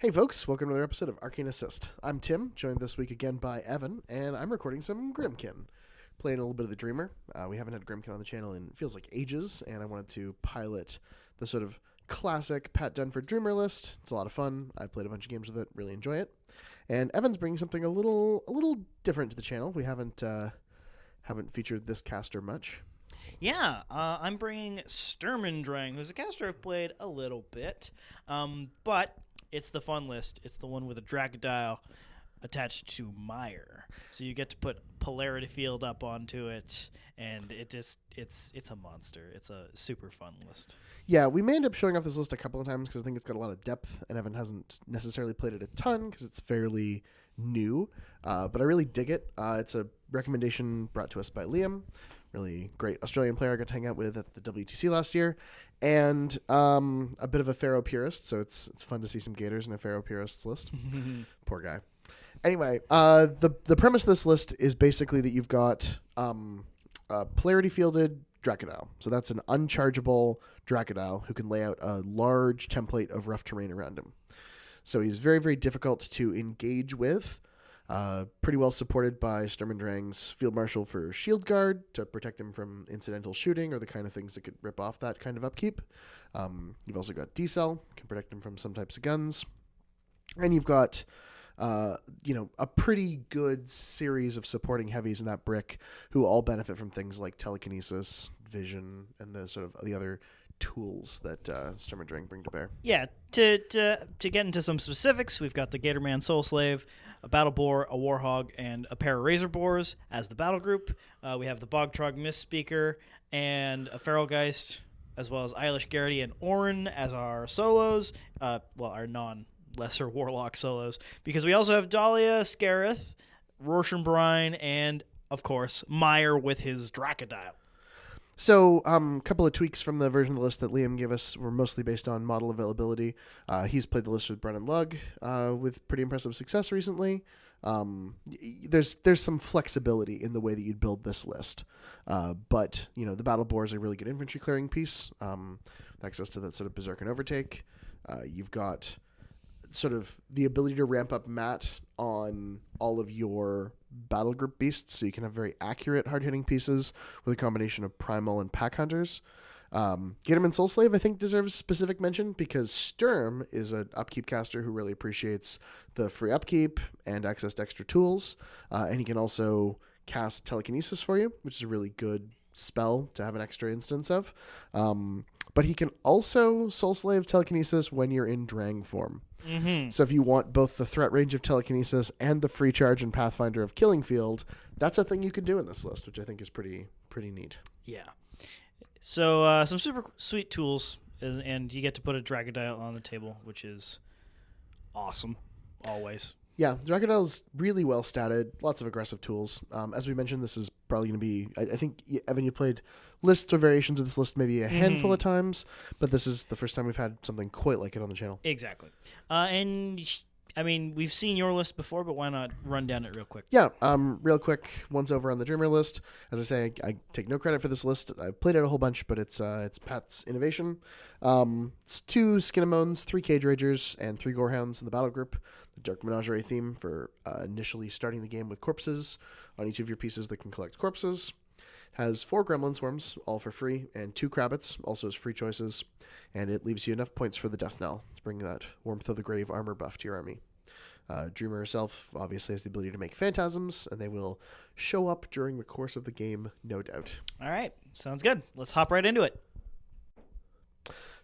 Hey folks, welcome to another episode of Arcane Assist. I'm Tim, joined this week again by Evan, and I'm recording some GRYMKIN. Playing a little bit of the Dreamer. We haven't had GRYMKIN on the channel in, it feels like ages, and I wanted to pilot the sort of classic Pat Dunford Dreamer list. It's a lot of fun. I played a bunch of games with it, really enjoy it. And Evan's bringing something a little different to the channel. We haven't featured this caster much. Yeah, I'm bringing Sturm Drang, who's a caster I've played a little bit, but it's the fun list. It's the one with a Dracodile attached to Mire. So you get to put Polarity Field up onto it, and it's a monster. It's a super fun list. Yeah, we may end up showing off this list a couple of times because I think it's got a lot of depth, and Evan hasn't necessarily played it a ton because it's fairly new, but I really dig it. It's a recommendation brought to us by Liam. Really great Australian player I got to hang out with at the WTC last year, and a bit of a Pharaoh purist, so it's fun to see some Gators in a Pharaoh purist's list. Poor guy. Anyway, the premise of this list is basically that you've got a polarity fielded Dracodile. So that's an unchargeable Dracodile who can lay out a large template of rough terrain around him. So he's very, very difficult to engage with. Pretty well supported by Sturm Drang's Field Marshal for Shield Guard to protect him from incidental shooting or the kind of things that could rip off that kind of upkeep. You've also got D-Cell, can protect him from some types of guns. And you've got a pretty good series of supporting heavies in that brick who all benefit from things like telekinesis, vision, and the sort of the other tools that Sturm Drang bring to bear. Yeah, to get into some specifics, we've got the Gatorman Soul Slave, a Battle Boar, a Warhog, and a pair of Razor Boars as the battle group. We have the Bog Trog Mistspeaker and a Feralgeist, as well as Eilish, Garrity, and Orin as our solos. Our non-lesser Warlock solos. Because we also have Dahlia, Skarath, Rorsh and Brine, and, of course, Mire with his Dracodile. So a couple of tweaks from the version of the list that Liam gave us were mostly based on model availability. He's played the list with Brine and Lug with pretty impressive success recently. There's some flexibility in the way that you'd build this list. But, the Battle Boar is a really good infantry clearing piece with access to that sort of Berserk and Overtake. You've got sort of the ability to ramp up mat on all of your battle group beasts, so you can have very accurate hard-hitting pieces with a combination of primal and pack hunters. Gatorman Soul Slave, I think, deserves specific mention because Sturm is an upkeep caster who really appreciates the free upkeep and access to extra tools, and he can also cast telekinesis for you, which is a really good spell to have an extra instance of. But he can also Soul Slave telekinesis when you're in Drang form. Mm-hmm. So if you want both the threat range of telekinesis and the free charge and Pathfinder of Killing Field, that's a thing you can do in this list, which I think is pretty neat. Yeah. So some super sweet tools, and you get to put a Dracodile on the table, which is awesome, always. Yeah, Dracodile's really well statted, lots of aggressive tools. As we mentioned, this is probably going to be, I think, Evan, you played lists or variations of this list maybe a handful of times, but this is the first time we've had something quite like it on the channel. Exactly. We've seen your list before, but why not run down it real quick? Yeah, real quick, once over on the Dreamer list. As I say, I take no credit for this list. I've played it a whole bunch, but it's Pat's innovation. It's 2 Skin and Moans, 3 Cage Ragers, and 3 Gorehounds in the battle group. The Dark Menagerie theme for initially starting the game with corpses on each of your pieces that can collect corpses. Has 4 Gremlin Swarms, all for free, and 2 Krabbits, also as free choices. And it leaves you enough points for the Death Knell to bring that Warmth of the Grave armor buff to your army. Dreamer herself obviously has the ability to make phantasms, and they will show up during the course of the game, no doubt. All right, sounds good. Let's hop right into it.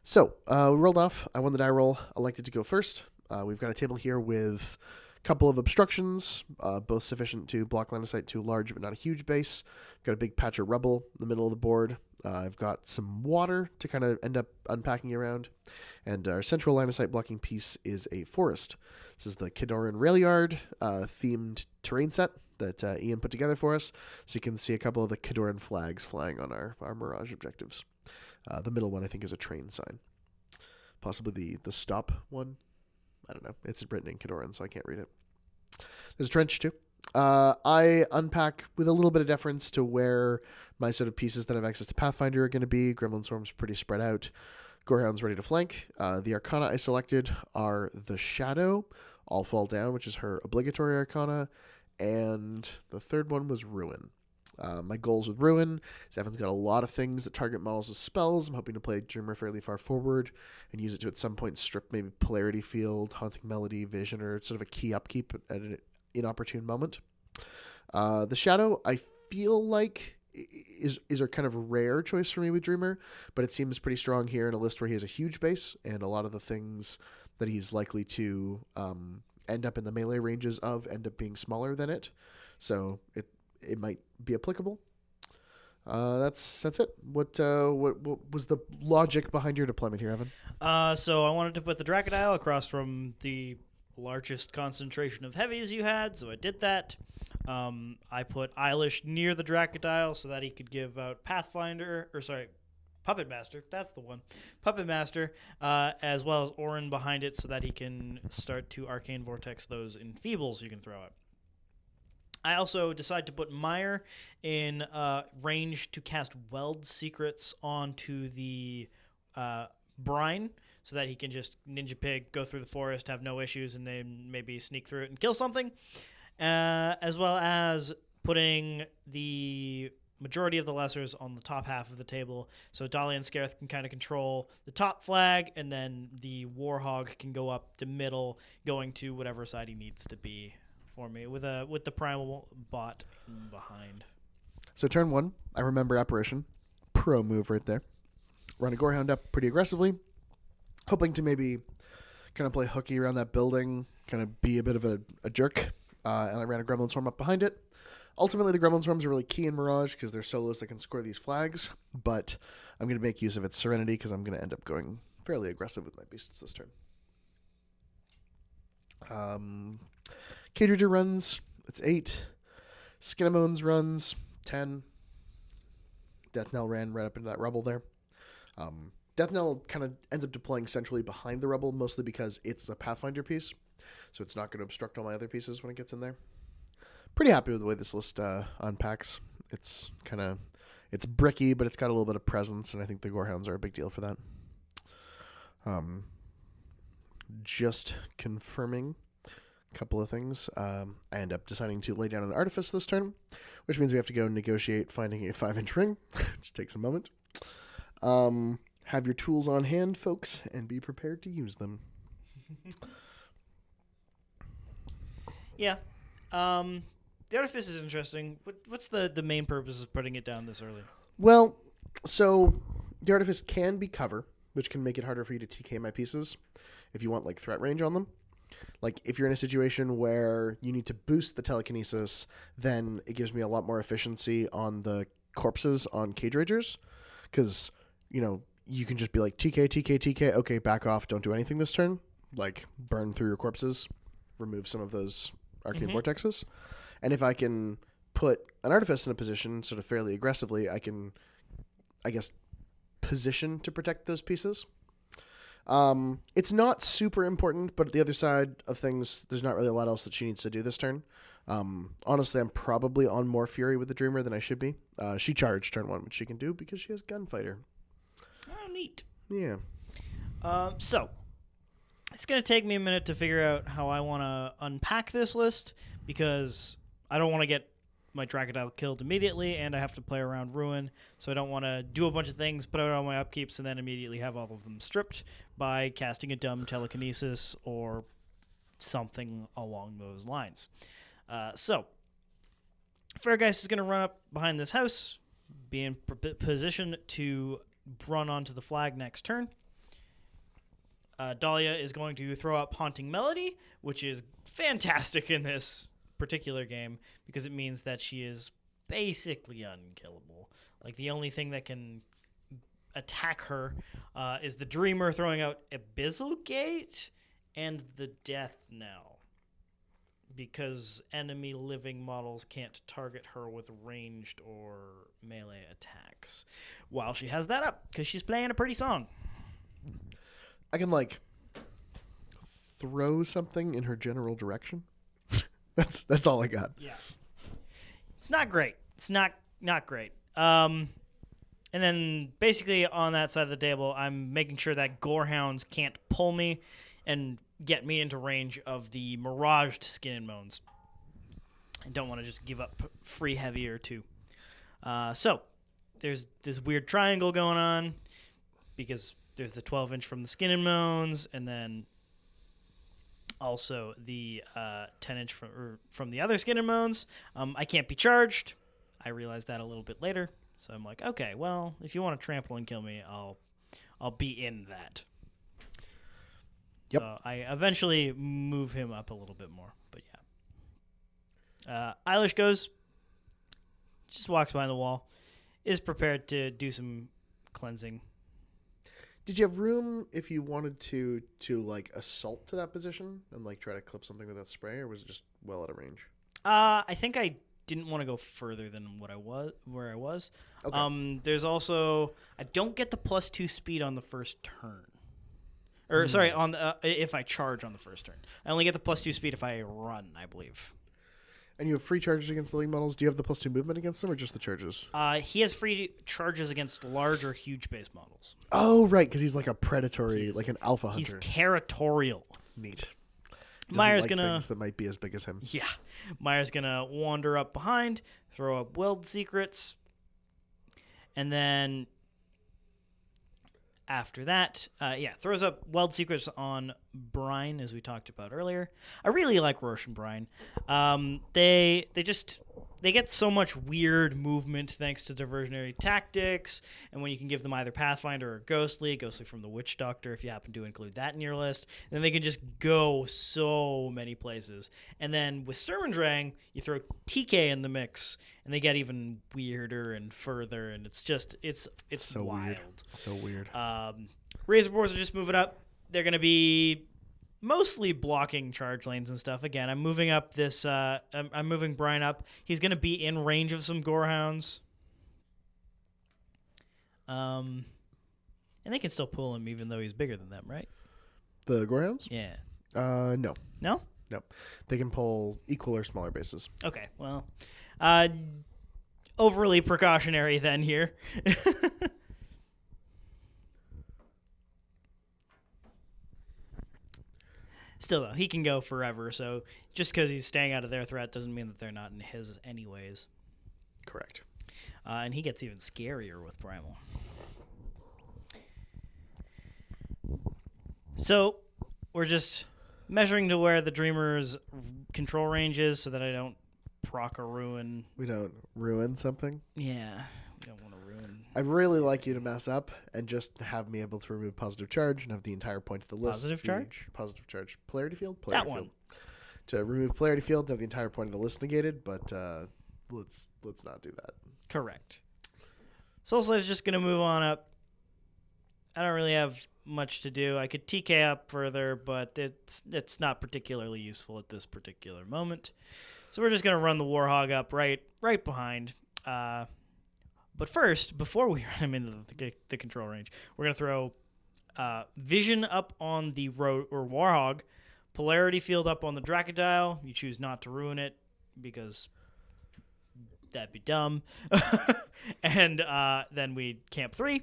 So, we rolled off. I won the die roll. Elected to go first. We've got a table here with a couple of obstructions, both sufficient to block line of sight to a large but not a huge base. Got a big patch of rubble in the middle of the board. I've got some water to kind of end up unpacking around. And our central line of sight blocking piece is a forest. This is the Kidoran Railyard themed terrain set that Ian put together for us. So you can see a couple of the Kidoran flags flying on our Mirage objectives. The middle one, I think, is a train sign. Possibly the stop one. I don't know. It's written in Kidoran, so I can't read it. There's a trench, too. I unpack with a little bit of deference to where my sort of pieces that have access to Pathfinder are going to be. Gremlin Swarm's pretty spread out. Gorehound's ready to flank. The Arcana I selected are the Shadow, All Fall Down, which is her obligatory Arcana, and the third one was Ruin. My goals with Ruin is Evan's got a lot of things that target models with spells. I'm hoping to play Dreamer fairly far forward and use it to at some point strip maybe Polarity Field, Haunting Melody, Vision, or sort of a key upkeep at an inopportune moment. The Shadow, I feel like is a kind of rare choice for me with Dreamer, but it seems pretty strong here in a list where he has a huge base, and a lot of the things that he's likely to end up in the melee ranges of end up being smaller than it. So it might be applicable. That's it. What was the logic behind your deployment here, Evan? So I wanted to put the Dracodile across from the largest concentration of heavies you had, so I did that. I put Eilish near the Dracodile so that he could give out Puppet Master, that's the one. Puppet Master, as well as Orin behind it so that he can start to Arcane Vortex those Enfeebles you can throw out. I also decided to put Mire in range to cast Weld Secrets onto the Brine so that he can just Ninja Pig, go through the forest, have no issues, and then maybe sneak through it and kill something. As well as putting the majority of the lessers on the top half of the table, so Dahlia and Skarath can kind of control the top flag, and then the Warhog can go up the middle, going to whatever side he needs to be for me, with the primal bot behind. So turn 1, I remember Apparition. Pro move right there. Run a Gorehound up pretty aggressively, hoping to maybe kind of play hooky around that building, kind of be a bit of a jerk. And I ran a Gremlin Swarm up behind it. Ultimately, the Gremlin Swarms are really key in Mirage because they're solos that can score these flags, but I'm going to make use of its Serenity because I'm going to end up going fairly aggressive with my beasts this turn. Cage Ranger runs, it's 8. Moans runs, 10. Death Knell ran right up into that rubble there. Death Knell kind of ends up deploying centrally behind the rubble, mostly because it's a Pathfinder piece, so it's not going to obstruct all my other pieces when it gets in there. Pretty happy with the way this list unpacks. It's bricky, but it's got a little bit of presence, and I think the Gorehounds are a big deal for that. Just confirming a couple of things. I end up deciding to lay down an Artifice this turn, which means we have to go negotiate finding a 5-inch ring, which takes a moment. Have your tools on hand, folks, and be prepared to use them. Yeah. The Artifice is interesting. What's the main purpose of putting it down this early? Well, so the Artifice can be cover, which can make it harder for you to TK my pieces if you want like threat range on them. Like if you're in a situation where you need to boost the telekinesis, then it gives me a lot more efficiency on the corpses on Cage Rangers, because you can just be like TK, TK, TK. Okay, back off. Don't do anything this turn. Like burn through your corpses, remove some of those Arcane Vortexes. And if I can put an Artifice in a position sort of fairly aggressively, I can, I guess, position to protect those pieces. It's not super important, but at the other side of things, there's not really a lot else that she needs to do this turn. Honestly, I'm probably on more Fury with the Dreamer than I should be. She charged turn 1, which she can do because she has Gunfighter. Oh, neat. Yeah. So, it's going to take me a minute to figure out how I want to unpack this list, because I don't want to get my Dracodile killed immediately, and I have to play around Ruin, so I don't want to do a bunch of things, put out all my upkeeps, and then immediately have all of them stripped by casting a dumb telekinesis or something along those lines. So, Feralgeist is going to run up behind this house, be in position to run onto the flag next turn. Dahlia is going to throw up Haunting Melody, which is fantastic in this particular game because it means that she is basically unkillable. Like, the only thing that can attack her is the Dreamer throwing out Abyssal Gate and the Death Knell, because enemy living models can't target her with ranged or melee attacks while she has that up, because she's playing a pretty song. I can, like, throw something in her general direction. That's all I got. Yeah. It's not great. It's not great. And And then basically on that side of the table, I'm making sure that Gorehounds can't pull me and get me into range of the miraged Skin and Moans. I don't want to just give up free heavy or two. So there's this weird triangle going on because there's the 12-inch from the Skin and Moans, and then also the 10-inch from the other Skin and Moans. I can't be charged. I realized that a little bit later. So I'm like, okay, well, if you want to trample and kill me, I'll be in that. Yep. So I eventually move him up a little bit more, but yeah. Eilish goes, just walks behind the wall, is prepared to do some cleansing. Did you have room if you wanted to like assault to that position and like try to clip something with that spray, or was it just well out of range? I think I didn't want to go further than where I was. Okay. There's also I don't get the +2 speed on the first turn. Or sorry, on the, if I charge on the first turn. I only get the +2 speed if I run, I believe. And you have free charges against living models. Do you have the +2 movement against them, or just the charges? He has free charges against large or huge base models. Oh, right, because he's like a predatory, like an alpha hunter. He's territorial. Neat. Mire's like gonna things that might be as big as him. Yeah, Mire's gonna wander up behind, throw up Weld Secrets, and then after that, throws up Weld Secrets on Brine, as we talked about earlier. I really like Rorsh and Brine. They get so much weird movement thanks to diversionary tactics, and when you can give them either Pathfinder or Ghostly from the Witch Doctor, if you happen to include that in your list, then they can just go so many places. And then with Sturm Drang, you throw TK in the mix, and they get even weirder and further, and it's so wild. Weird. So weird. Razor Boars are just moving up. They're going to be mostly blocking charge lanes and stuff. Again, I'm moving up this. I'm moving Brine up. He's going to be in range of some Gorehounds. And they can still pull him even though he's bigger than them, right? The Gorehounds? Yeah. No. No? No. They can pull equal or smaller bases. Okay. Well, overly precautionary then here. Still, though, he can go forever, so just because he's staying out of their threat doesn't mean that they're not in his anyways. Correct. And he gets even scarier with Primal. So, we're just measuring to where the Dreamer's control range is so that I don't proc or ruin. We don't ruin something? Yeah, we don't want to ruin. I'd really like you to mess up and just have me able to remove positive charge and have the entire point of the list. Positive charge? Positive charge. Polarity field? That Polarity one. field. To remove polarity field and have the entire point of the list negated, but let's not do that. Correct. Soul Slave's just going to move on up. I don't really have much to do. I could TK up further, but it's not particularly useful at this particular moment. So we're just going to run the Warhog up right behind. But first, before we run him into the control range, we're going to throw Vision up on the Warhog, Polarity Field up on the Dracodile. You choose not to ruin it because that'd be dumb. And then we camp 3.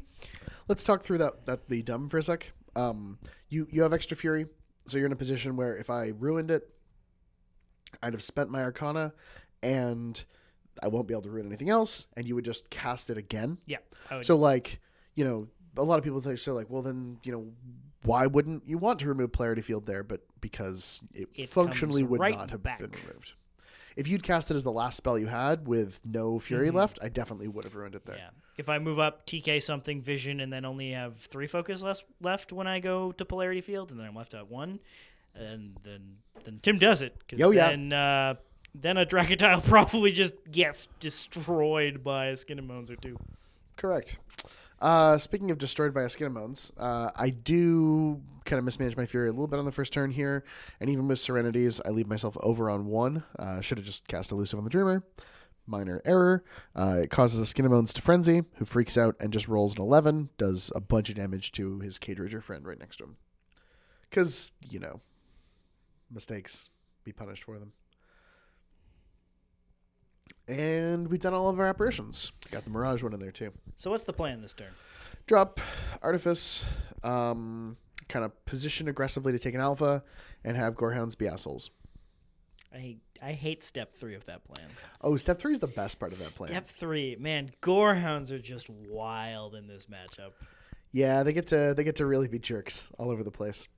Let's talk through that be dumb for a sec. You have extra fury, so you're in a position where if I ruined it, I'd have spent my Arcana, and I won't be able to ruin anything else, and you would just cast it again. Yeah. So, like, a lot of people say, like, well, then, why wouldn't you want to remove Polarity Field there? But because it functionally would not have been removed. If you'd cast it as the last spell you had with no Fury left, I definitely would have ruined it there. Yeah. If I move up, TK something, Vision, and then only have 3 focus left when I go to Polarity Field, and then I'm left at 1, and then Tim does it. Oh, yeah. Then a Dracodile probably just gets destroyed by a Skin and Moans or 2. Correct. Speaking of destroyed by a Skin and Moans, I do kind of mismanage my Fury a little bit on the first turn here, and even with Serenities, I leave myself over on 1. Should have just cast Elusive on the Dreamer. Minor error. It causes a Skin and Moans to Frenzy, who freaks out and just rolls an 11, does a bunch of damage to his Cage Rager friend right next to him. Because, mistakes, be punished for them. And we've done all of our apparitions. Got the Mirage one in there too. So what's the plan this turn? Drop Artifice, kind of position aggressively to take an alpha, and have Gorehounds be assholes. I hate step 3 of that plan. Oh, step 3 is the best part of that plan. Step 3, man, Gorehounds are just wild in this matchup. Yeah, they get to really be jerks all over the place.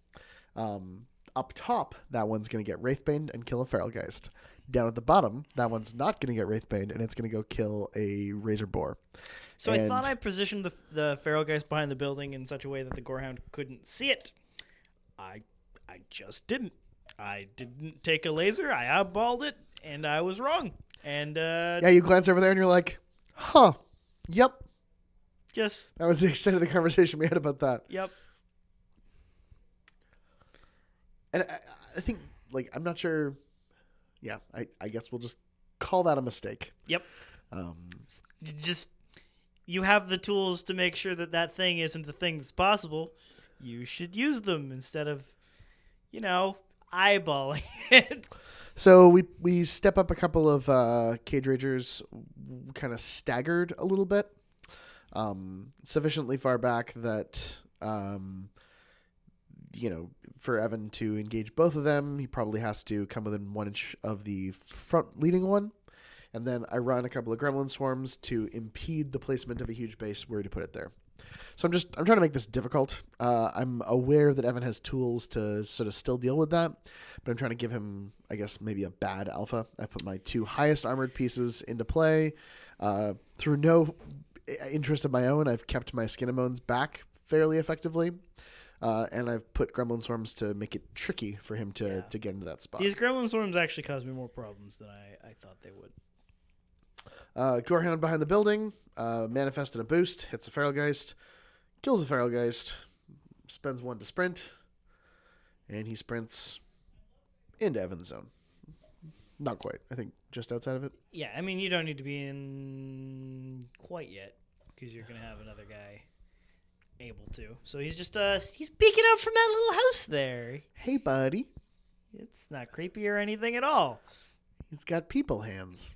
Up top, that one's going to get Wraithbane and kill a Feralgeist. Down at the bottom, that one's not going to get Wraithbane, and it's going to go kill a Razor Boar. So I thought I positioned the Feralgeist behind the building in such a way that the Gorehound couldn't see it. I just didn't. I didn't take a laser. I eyeballed it, and I was wrong. And yeah, you glance over there, and you're like, huh, yep. Yes. That was the extent of the conversation we had about that. Yep. And I think, like, I'm not sure. Yeah, I guess we'll just call that a mistake. Yep. You have the tools to make sure that thing isn't the thing that's possible. You should use them instead of, eyeballing it. So we step up a couple of Cage Ragers, kind of staggered a little bit, sufficiently far back that for Evan to engage both of them, he probably has to come within 1 inch of the front leading one. And then I run a couple of Gremlin Swarms to impede the placement of a huge base where to put it there. So I'm trying to make this difficult. I'm aware that Evan has tools to sort of still deal with that, but I'm trying to give him, I guess, maybe a bad alpha. I put my 2 highest armored pieces into play. Through no interest of my own, I've kept my Moans back fairly effectively. And I've put Gremlin Swarms to make it tricky for him to get into that spot. These Gremlin Swarms actually cause me more problems than I thought they would. Gorehound behind the building, manifest in a boost, hits a Feralgeist, kills a Feralgeist, spends 1 to sprint, and he sprints into Evan's zone. Not quite. I think just outside of it. Yeah, I mean, you don't need to be in quite yet because you're going to have another guy able to. So he's just he's peeking out from that little house there. Hey, buddy. It's not creepy or anything at all. He's got people hands.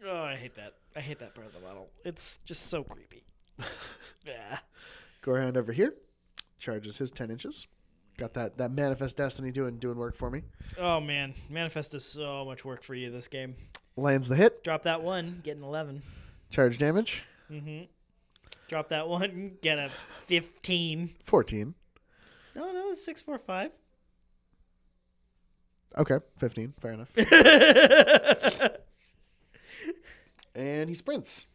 Oh, I hate that. I hate that part of the model. It's just so creepy. Yeah. Gorehound over here charges his 10 inches. Got that Manifest Destiny doing work for me. Oh, man. Manifest is so much work for you this game. Lands the hit. Drop that 1, get an 11. Charge damage. Mm-hmm. Drop that 1, get a 15. 14. No, that was 6, 4, 5. Okay, 15. Fair enough. And he sprints.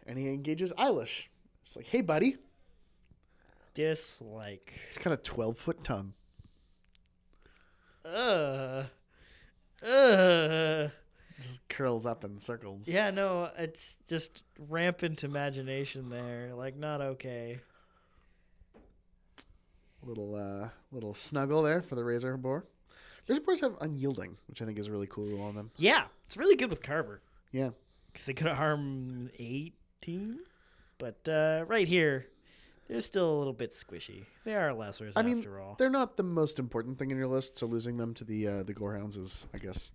And he engages Eilish. It's like, hey, buddy. Dislike. It's kind of 12-foot tongue. Just curls up in circles. Yeah, no, it's just rampant imagination there. Like, not okay. Little snuggle there for the Razor Boar. Razor Boars have unyielding, which I think is really cool on them. Yeah, it's really good with Carver. Yeah. Because they could harm 18. But right here, they're still a little bit squishy. They are lessers after all. They're not the most important thing in your list, so losing them to the Gorehounds is, I guess,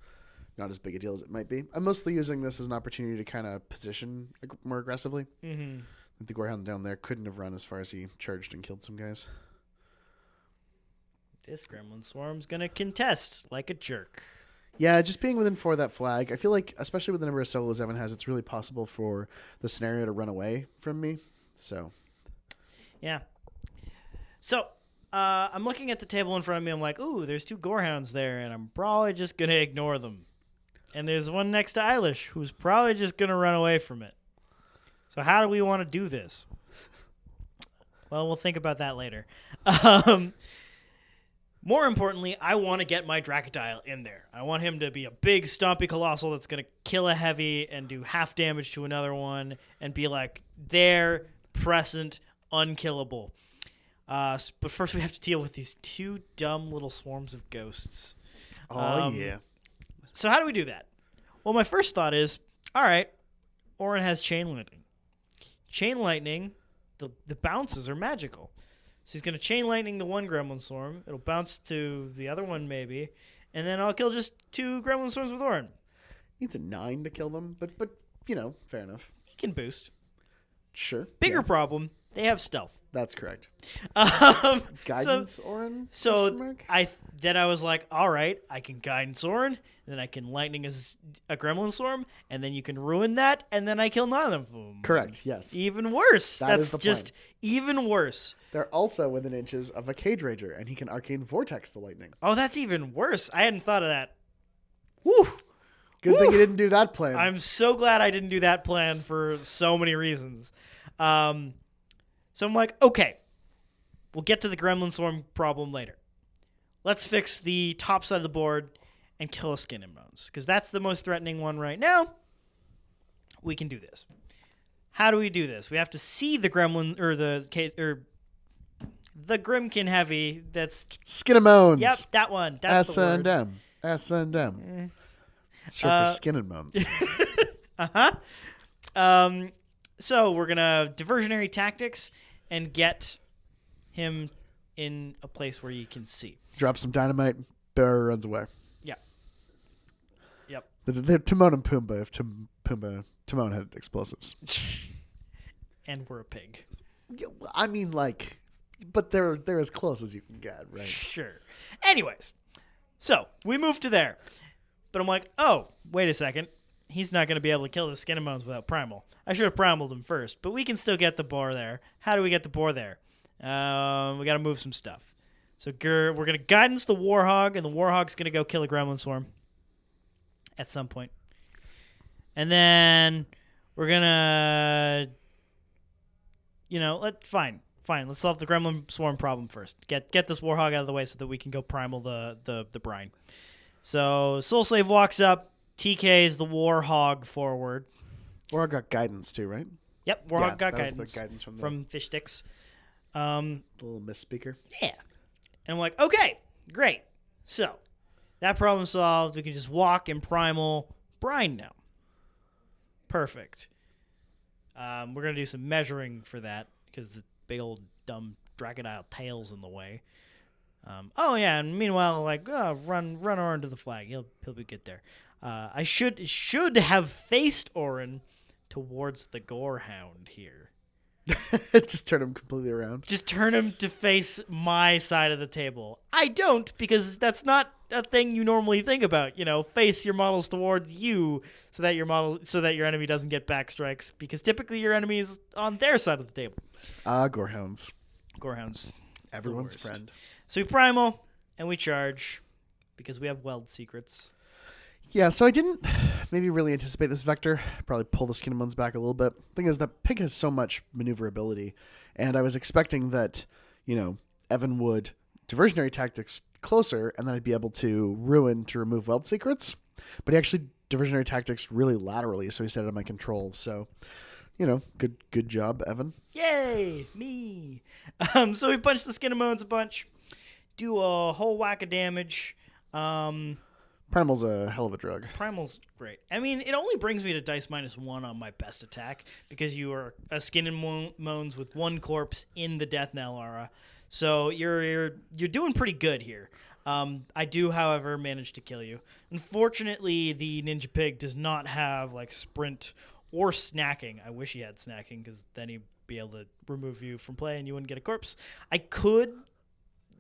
not as big a deal as it might be. I'm mostly using this as an opportunity to kind of position more aggressively. Mm-hmm. The Gorehound down there couldn't have run as far as he charged and killed some guys. This Gremlin Swarm's going to contest like a jerk. Yeah, just being within 4 of that flag. I feel like, especially with the number of solos Evan has, it's really possible for the scenario to run away from me. So, yeah. So, I'm looking at the table in front of me. I'm like, ooh, there's 2 Gorehounds there, and I'm probably just going to ignore them. And there's one next to Eilish, who's probably just going to run away from it. So how do we want to do this? Well, we'll think about that later. More importantly, I want to get my Dracodile in there. I want him to be a big, stompy colossal that's going to kill a heavy and do half damage to another one and be like, there, present, unkillable. But first we have to deal with these 2 dumb little swarms of ghosts. yeah. So how do we do that? Well, my first thought is, all right, Orin has Chain Lightning. Chain Lightning, the bounces are magical. So he's going to Chain Lightning the 1 Gremlin Swarm. It'll bounce to the other one maybe. And then I'll kill just 2 Gremlin Swarms with Orin. Needs a 9 to kill them, but fair enough. He can boost. Sure. Bigger problem, they have stealth. That's correct. Guidance Orin? So I was like, all right, I can guidance Orin, and then I can lightning as a gremlin storm, and then you can ruin that, and then I kill none of them. Correct, yes. Even worse. That's just even worse. They're also within inches of a Cage Rager, and he can Arcane Vortex the lightning. Oh, that's even worse. I hadn't thought of that. Woo! Good thing you didn't do that plan. I'm so glad I didn't do that plan for so many reasons. So I'm like, okay, we'll get to the Gremlin Swarm problem later. Let's fix the top side of the board and kill a Skin and Moans, because that's the most threatening one right now. We can do this. How do we do this? We have to see the Gremlin or the GRYMKIN heavy. That's Skin and Moans. Yep, that one. That's the word. S&M. S&M. It's short for Skin and Moans. So we're gonna diversionary tactics and get him in a place where you can see. Drop some dynamite. Bear runs away. Yep. They're Timon and Pumbaa if Timon had explosives. And we're a pig. I mean, but they're as close as you can get, right? Sure. Anyways, so we move to there. But I'm like, oh, wait a second. He's not going to be able to kill the Skin and Moans without Primal. I should have Primaled him first, but we can still get the Boar there. How do we get the Boar there? We got to move some stuff. So we're going to guidance the Warhog, and the Warhog's going to go kill a Gremlin Swarm at some point. And then we're going to, fine. Let's solve the Gremlin Swarm problem first. Get this Warhog out of the way so that we can go Primal the Brine. So Soul Slave walks up, TKs the Warhog forward. Warhog got guidance too, right? Yep, Warhog got that was guidance, the guidance from Fish Sticks. The little misspeaker. Yeah. And I'm like, okay, great. So that problem solved. We can just walk and Primal Brine now. Perfect. We're going to do some measuring for that because the big old dumb Dracodile tail's in the way. And meanwhile, run Orin to the flag. He'll be good there. I should have faced Orin towards the Gorehound here. Just turn him completely around. Just turn him to face my side of the table. I don't, because that's not a thing you normally think about. Face your models towards you so that your enemy doesn't get backstrikes, because typically your enemy is on their side of the table. Gorehounds. Everyone's friend. So we primal, and we charge, because we have weld secrets. Yeah, so I didn't maybe really anticipate this vector. Probably pull the Skin and Moans back a little bit. Thing is, that pig has so much maneuverability, and I was expecting that, Evan would diversionary tactics closer, and then I'd be able to ruin to remove weld secrets. But he actually diversionary tactics really laterally, so he stayed out of my control. So, good job, Evan. Yay, me. So we punch the Skin and Moans a bunch. Do a whole whack of damage. Primal's a hell of a drug. Primal's great. I mean, it only brings me to dice -1 on my best attack because you are a Skin and Moans with one corpse in the Death Knell aura. So you're doing pretty good here. I do, however, manage to kill you. Unfortunately, the Ninja Pig does not have sprint or snacking. I wish he had snacking, because then he'd be able to remove you from play and you wouldn't get a corpse. I could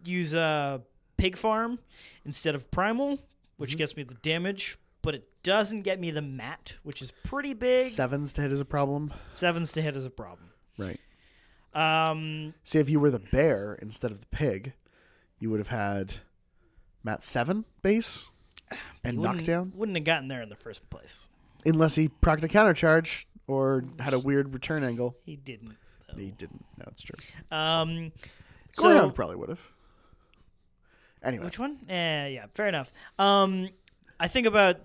use a Pig Farm instead of Primal, which gets me the damage, but it doesn't get me the mat, which is pretty big. 7s to hit is a problem. 7s to hit is a problem. Right. See, if you were the bear instead of the pig, you would have had mat 7 base and knockdown. Wouldn't have gotten there in the first place. Unless he procced a countercharge or had a weird return angle. He didn't, though. He didn't. No, it's true. So probably would have. Anyway. Which one? Yeah, fair enough. I think about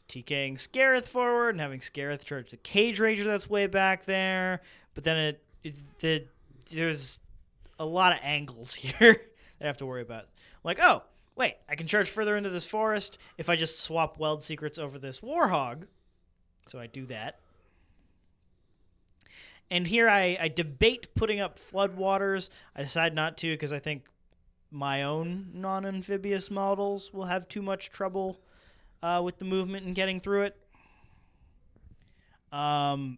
TKing Skarath forward and having Skarath charge the Cage Rager that's way back there, but then there's a lot of angles here that I have to worry about. Oh, wait, I can charge further into this forest if I just swap Weld Secrets over this Warhog. So I do that. And here I debate putting up Floodwaters. I decide not to because I think my own non-amphibious models will have too much trouble with the movement and getting through it. So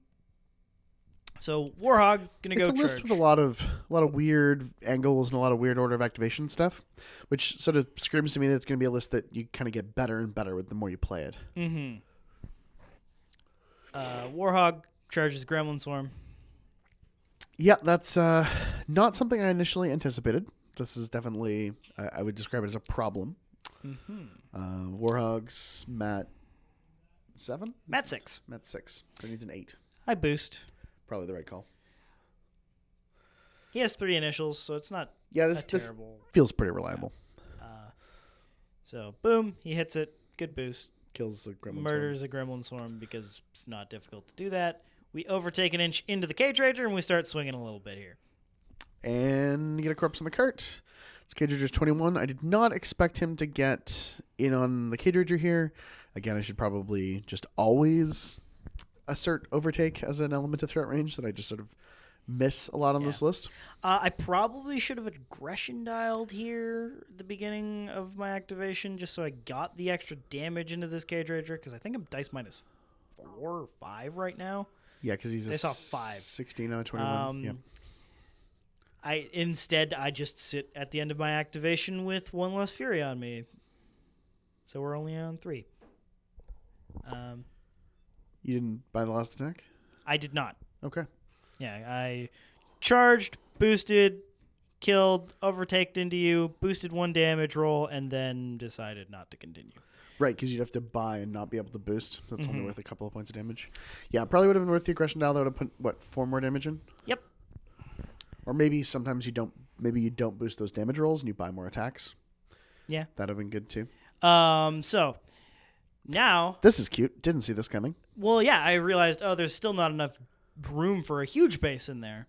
Warhog gonna It's go a list charge. with a lot of weird angles and a lot of weird order of activation stuff, which sort of screams to me that it's going to be a list that you kind of get better and better with the more you play it. Mm-hmm. Warhog charges Gremlin Swarm. Yeah, that's not something I initially anticipated. This is definitely, I would describe it as a problem. Mm-hmm. Warhog's Mat 7? Mat 6. Mat 6. It needs an 8. I boost. Probably the right call. He has 3 initials, so it's not this terrible. Feels pretty reliable. So, boom, he hits it. Good boost. Kills the Gremlin Murders a Gremlin Swarm because it's not difficult to do that. We overtake an inch into the Cage Rager, and we start swinging a little bit here. And you get a corpse on the cart. It's Cage Rager's 21. I did not expect him to get in on the Cage Rager here. Again, I should probably just always assert overtake as an element of threat range that I just sort of miss a lot on this list. I probably should have aggression dialed here at the beginning of my activation just so I got the extra damage into this Cage Rager because I think I'm dice minus 4 or 5 right now. Yeah, because he's dice off 5. 16 out of 21. Yeah. I just sit at the end of my activation with 1 less fury on me. So we're only on 3. You didn't buy the last attack? I did not. Okay. Yeah, I charged, boosted, killed, overtaked into you, boosted 1 damage roll, and then decided not to continue. Right, because you'd have to buy and not be able to boost. That's only worth a couple of points of damage. Yeah, probably would have been worth the aggression dial. That would have put, 4 more damage in? Yep. Or maybe sometimes you don't boost those damage rolls and you buy more attacks. Yeah. That would have been good too. So now... This is cute. Didn't see this coming. Well, yeah, I realized, there's still not enough room for a huge base in there.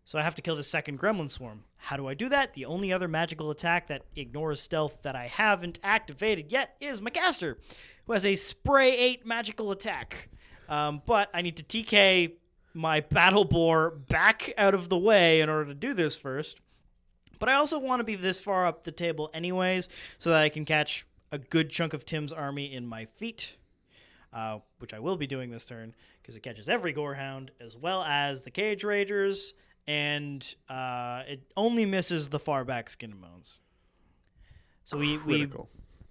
So I have to kill the second Gremlin Swarm. How do I do that? The only other magical attack that ignores stealth that I haven't activated yet is my caster, who has a spray 8 magical attack. But I need to TK my Battle Boar back out of the way in order to do this first. But I also want to be this far up the table anyways, so that I can catch a good chunk of Tim's army in my feet, which I will be doing this turn, because it catches every Gorehound, as well as the Cage Ragers, and it only misses the far back Skin and Moans. So we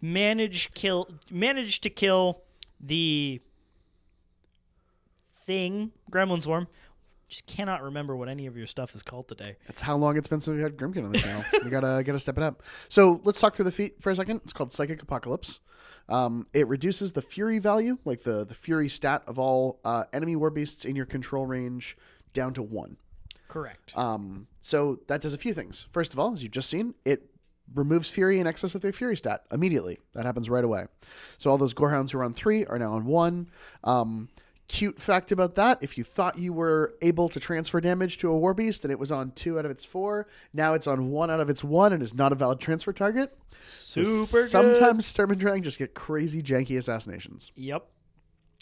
managed to kill the thing, Gremlin Swarm. Just cannot remember what any of your stuff is called today. That's how long it's been since we had GRYMKIN on the channel. We gotta step it up. So let's talk through the feat for a second. It's called Psychic Apocalypse. It reduces the fury value, like the fury stat of all enemy war beasts in your control range, down to 1. Correct. So that does a few things. First of all, as you've just seen, it removes fury in excess of their fury stat immediately. That happens right away. So all those Gorehounds who are on 3 are now on 1. Cute fact about that, if you thought you were able to transfer damage to a war beast and it was on 2 out of its 4, now it's on 1 out of its 1 and is not a valid transfer target. Super good. Sometimes Sturm Drang just get crazy janky assassinations. Yep.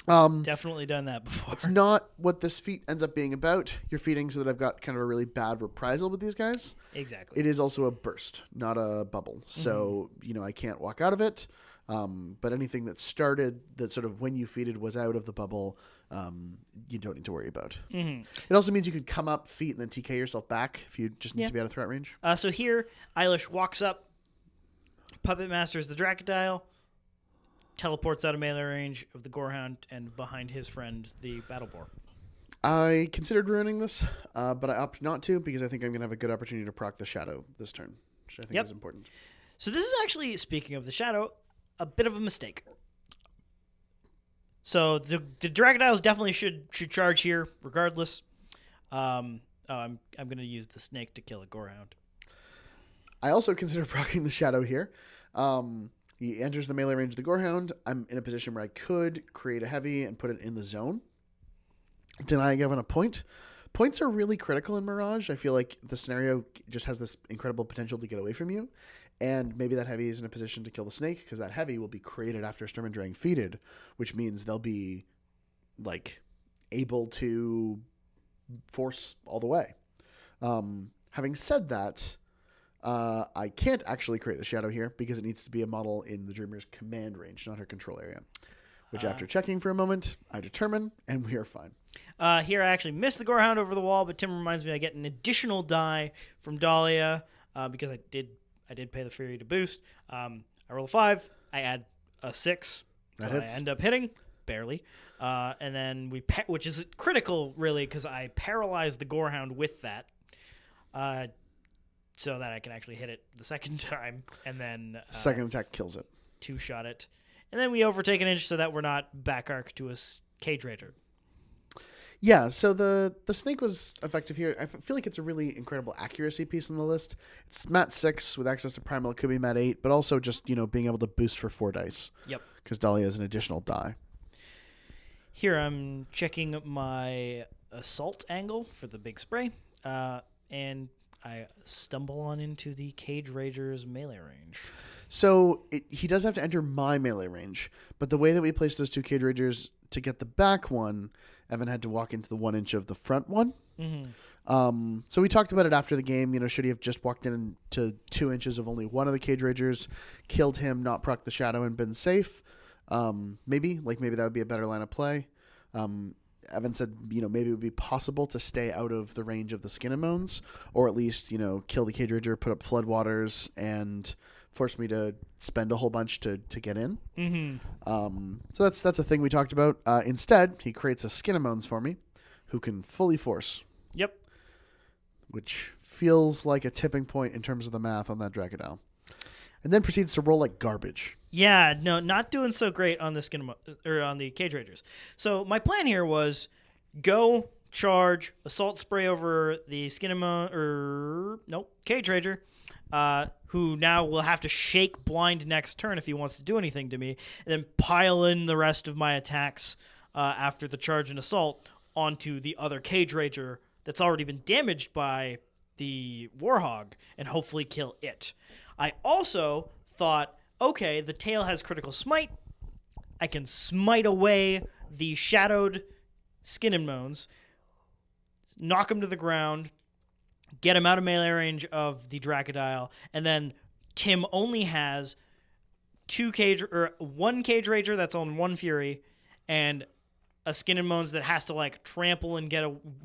Definitely done that before. It's not what this feat ends up being about. You're feeding so that I've got kind of a really bad reprisal with these guys. Exactly. It is also a burst, not a bubble. So, I can't walk out of it. But anything that started, that sort of when you feeded was out of the bubble, you don't need to worry about. It also means you could come up, feet, and then TK yourself back if you just need to be out of threat range. So here, Eilish walks up, Puppet Masters the Dracodile, teleports out of melee range of the Gorehound, and behind his friend, the Battle Boar. I considered ruining this, but I opted not to because I think I'm going to have a good opportunity to proc the Shadow this turn, which I think is important. So this is actually, speaking of the Shadow, a bit of a mistake. So the Dracodiles definitely should charge here, regardless. I'm going to use the snake to kill a Gorehound. I also consider proccing the Shadow here. He enters the melee range of the Gorehound. I'm in a position where I could create a heavy and put it in the zone, denying Evan a point. Points are really critical in Mirage. I feel like the scenario just has this incredible potential to get away from you. And maybe that heavy is in a position to kill the snake because that heavy will be created after Sturm Drang feeded, which means they'll be able to force all the way. Having said that, I can't actually create the Shadow here because it needs to be a model in the Dreamer's command range, not her control area. which after checking for a moment, I determine, and we are fine. Here I actually missed the Gorehound over the wall, but Tim reminds me I get an additional die from Dahlia because I did pay the Fury to boost. I roll a 5, I add a 6, That so hits. I end up hitting, barely. And then which is critical, really, because I paralyzed the Gorehound with that. So that I can actually hit it the second time, and then Second attack kills it. 2-shot it. And then we overtake an inch so that we're not back arc to a Cage Rager. Yeah, so the snake was effective here. I feel like it's a really incredible accuracy piece on the list. It's mat 6 with access to primal. It could be mat 8, but also just, being able to boost for 4 dice. Yep. Because Dahlia is an additional die. Here I'm checking my assault angle for the big spray, and I stumble on into the Cage Rager's melee range. So he does have to enter my melee range, but the way that we placed those 2 Cage Ragers to get the back one, Evan had to walk into the 1 inch of the front one. Mm-hmm. So we talked about it after the game. Should he have just walked into 2 inches of only one of the Cage Ragers, killed him, not proc the shadow, and been safe? Maybe that would be a better line of play. Evan said, maybe it would be possible to stay out of the range of the Skin and Moans, or at least, kill the Cage Rager, put up Floodwaters, and force me to spend a whole bunch to get in. Mm-hmm. So that's a thing we talked about. Instead, he creates a Skin and Moans for me, who can fully force. Yep. Which feels like a tipping point in terms of the math on that Dracodile. And then proceeds to roll like garbage. Yeah, no, not doing so great on the on the Cage Ragers. So my plan here was go charge, assault spray over the Cage Rager, who now will have to shake blind next turn if he wants to do anything to me, and then pile in the rest of my attacks after the charge and assault onto the other Cage Rager that's already been damaged by the Warhog, and hopefully kill it. I also thought, okay, the tail has critical smite. I can smite away the shadowed Skin and Moans, knock him to the ground, get him out of melee range of the Dracodile, and then Tim only has one Cage Rager that's on 1 Fury, and a Skin and Moans that has to trample and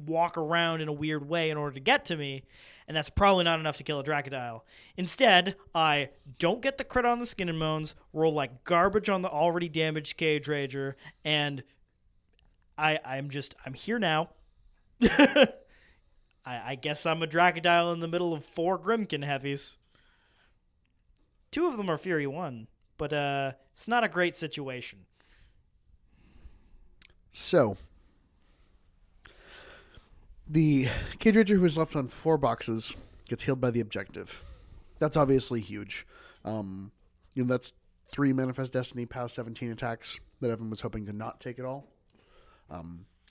walk around in a weird way in order to get to me, and that's probably not enough to kill a Dracodile. Instead, I don't get the crit on the Skin and Moans, roll like garbage on the already damaged Cage Rager, and I'm here now. I guess I'm a Dracodile in the middle of 4 GRYMKIN heavies. 2 of them are Fury 1, but it's not a great situation. So, the Cage Rager who is left on 4 boxes gets healed by the objective. That's obviously huge. That's 3 Manifest Destiny, POW 17 attacks that Evan was hoping to not take at all.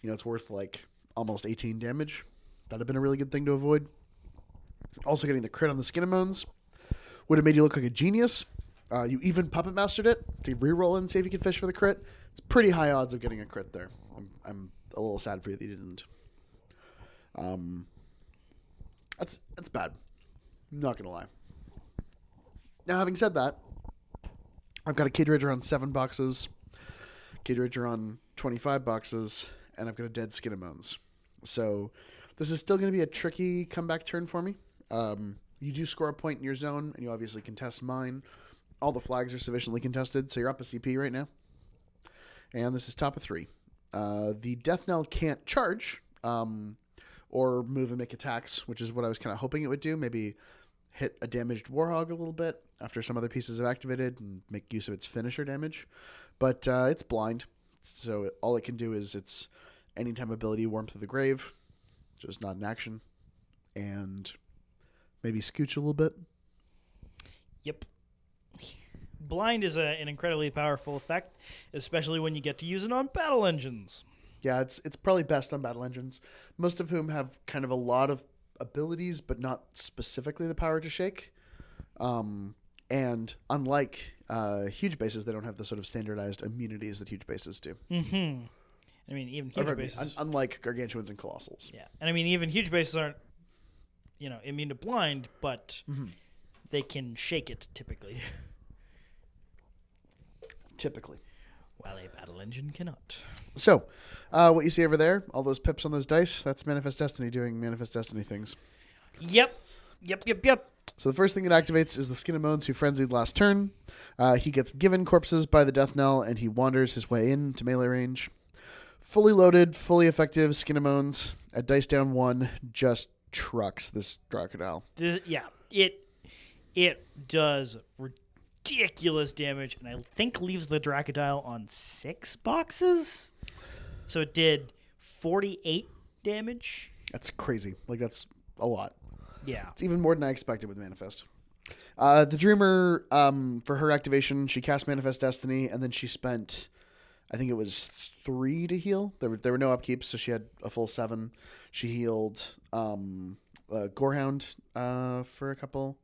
It's worth almost 18 damage. That'd have been a really good thing to avoid. Also getting the crit on the Skin and Moans would have made you look like a genius. You even Puppet Mastered it to reroll and see if you could fish for the crit. It's pretty high odds of getting a crit there. I'm a little sad for you that you didn't. That's bad. I'm not gonna lie. Now, having said that, I've got a Cage Rager on 7 boxes, Cage Rager on 25 boxes, and I've got a dead Skin and Moans. So this is still going to be a tricky comeback turn for me. You do score a point in your zone, and you obviously contest mine. All the flags are sufficiently contested, so you're up a CP right now. And this is top of 3. The Death Knell can't charge or move and make attacks, which is what I was kind of hoping it would do. Maybe hit a damaged Warhog a little bit after some other pieces have activated and make use of its finisher damage. But it's blind, so all it can do is its anytime ability, Warmth of the Grave, just not in action, and maybe scooch a little bit. Yep. Blind is an incredibly powerful effect, especially when you get to use it on battle engines. Yeah, it's probably best on battle engines, most of whom have kind of a lot of abilities, but not specifically the power to shake. And unlike huge bases, they don't have the sort of standardized immunities that huge bases do. Mm-hmm. I mean, even huge bases... Unlike Gargantuans and Colossals. Yeah, and I mean, even huge bases aren't, immune to blind, but they can shake it, typically. Typically. while a battle engine cannot. So, what you see over there, all those pips on those dice, that's Manifest Destiny doing Manifest Destiny things. Yep. So the first thing it activates is the Skin of Moans, who frenzied last turn. He gets given corpses by the Death Knell, and he wanders his way into melee range. Fully loaded, fully effective Skin of Moans at dice down 1 just trucks this Dracodile. It does ridiculous damage, and I think leaves the Dracodile on 6 boxes. So it did 48 damage. That's crazy. Like, that's a lot. Yeah. It's even more than I expected with Manifest. The Dreamer, for her activation, she cast Manifest Destiny, and then she spent, I think it was 3 to heal. There were no upkeeps, so she had a full 7. She healed Gorehound for a couple.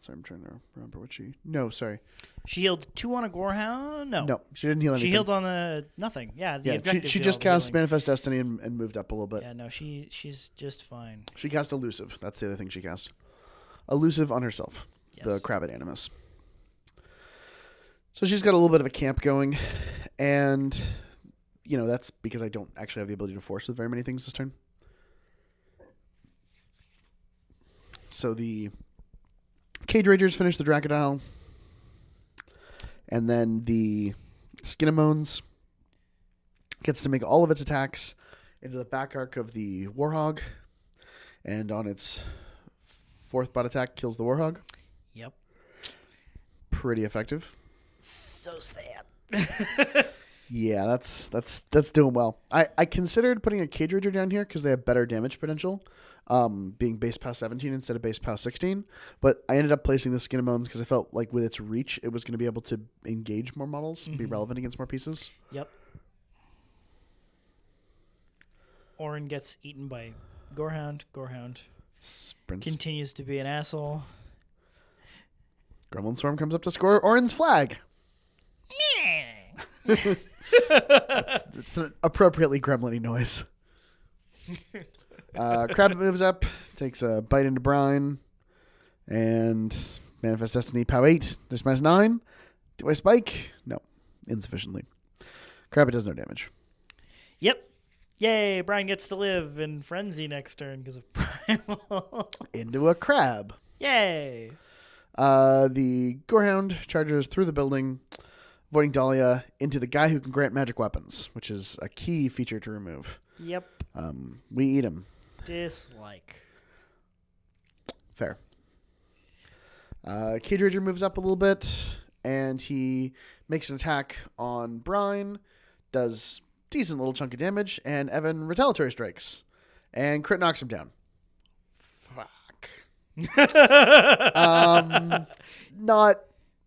Sorry, I'm trying to remember what she... No, sorry. She healed 2 on a Gorehound? No, she didn't heal anything. She healed on a nothing. Yeah, the objective she just cast Manifest Destiny and moved up a little bit. Yeah, no, she's just fine. She cast Elusive. That's the other thing she cast. Elusive on herself. Yes. The Crabbit Animus. So she's got a little bit of a camp going, and that's because I don't actually have the ability to force with very many things this turn. So the Cage Ragers finish the Dracodile, and then the Skin of Moans gets to make all of its attacks into the back arc of the Warhog, and on its 4th bot attack kills the Warhog. Yep. Pretty effective. So sad. Yeah, that's doing well. I considered putting a Cage Rager down here because they have better damage potential, being base POW 17 instead of base POW 16. But I ended up placing the Skin of Moans because I felt like with its reach, it was going to be able to engage more models, be relevant against more pieces. Yep. Orin gets eaten by Gorehound. Gorehound continues to be an asshole. Gremlin Swarm comes up to score Orin's flag. It's an appropriately gremlin-y noise. Crab moves up, takes a bite into Brine, and Manifest Destiny POW 8, dismiss 9. Do I spike? No, insufficiently. Crab does no damage. Yep. Yay, Brine gets to live in Frenzy next turn because of Primal. Into a crab. Yay. The Gorehound charges through the building, avoiding Dahlia into the guy who can grant magic weapons, which is a key feature to remove. Yep. We eat him. Dislike. Fair. Cage Rager moves up a little bit, and he makes an attack on Brine, does decent little chunk of damage, and Evan retaliatory strikes, and crit knocks him down. Fuck. Not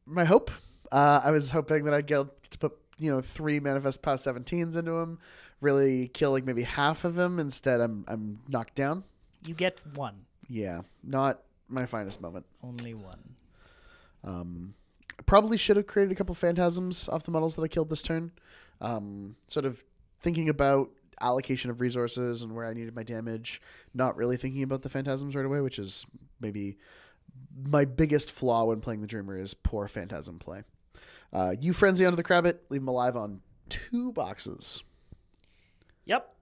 my hope. I was hoping that I'd get to put 3 Manifest POW 17s into him, really kill like maybe half of him. Instead, I'm knocked down. You get 1. Yeah, not my finest moment. Only 1. I probably should have created a couple Phantasms off the models that I killed this turn. Sort of thinking about allocation of resources and where I needed my damage, not really thinking about the Phantasms right away, which is maybe my biggest flaw when playing the Dreamer is poor Phantasm play. You frenzy onto the Crabbit, leave him alive on 2 boxes. Yep.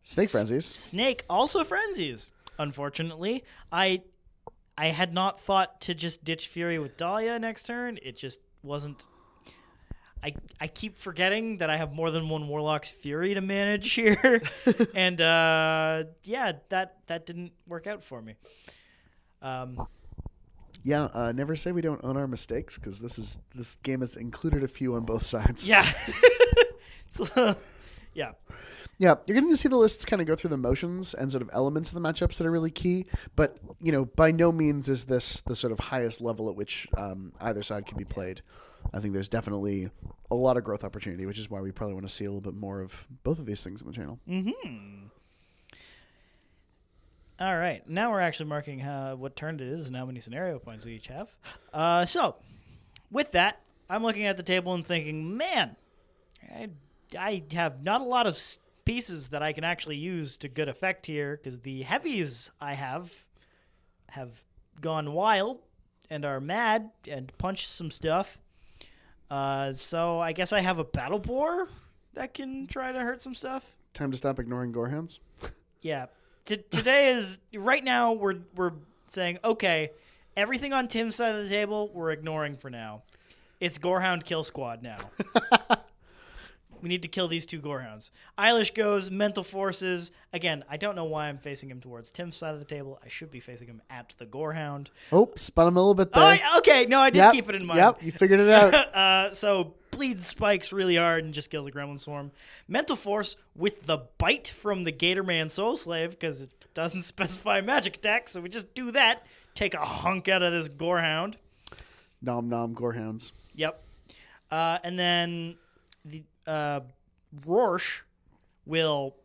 Snake frenzies. Snake also frenzies. Unfortunately, I had not thought to just ditch Fury with Dahlia next turn. It just wasn't. I keep forgetting that I have more than one Warlock's Fury to manage here, and that didn't work out for me. Never say we don't own our mistakes, because this game has included a few on both sides. Yeah. Yeah. Yeah, you're getting to see the lists kind of go through the motions and sort of elements of the matchups that are really key. But, by no means is this the sort of highest level at which either side can be played. I think there's definitely a lot of growth opportunity, which is why we probably want to see a little bit more of both of these things on the channel. Mm-hmm. All right. Now we're actually marking what turn it is and how many scenario points we each have. So, with that, I'm looking at the table and thinking, man, I have not a lot of pieces that I can actually use to good effect here, because the heavies I have gone wild and are mad and punch some stuff. So I guess I have a battle boar that can try to hurt some stuff. Time to stop ignoring Gorehounds. Yeah. Today is right now. We're saying okay. Everything on Tim's side of the table, we're ignoring for now. It's Gorehound kill squad now. We need to kill these 2 Gorehounds. Eilish goes, mental forces. Again, I don't know why I'm facing him towards Tim's side of the table. I should be facing him at the Gorehound. Oh, spun him a little bit there. Oh, okay. No, I did keep it in mind. Yep, you figured it out. So bleeds spikes really hard and just kills a gremlin swarm. Mental force with the bite from the Gatorman Soul Slave because it doesn't specify magic attack, so we just do that. Take a hunk out of this Gorehound. Nom nom Gorehounds. Yep. And then the Rorsh will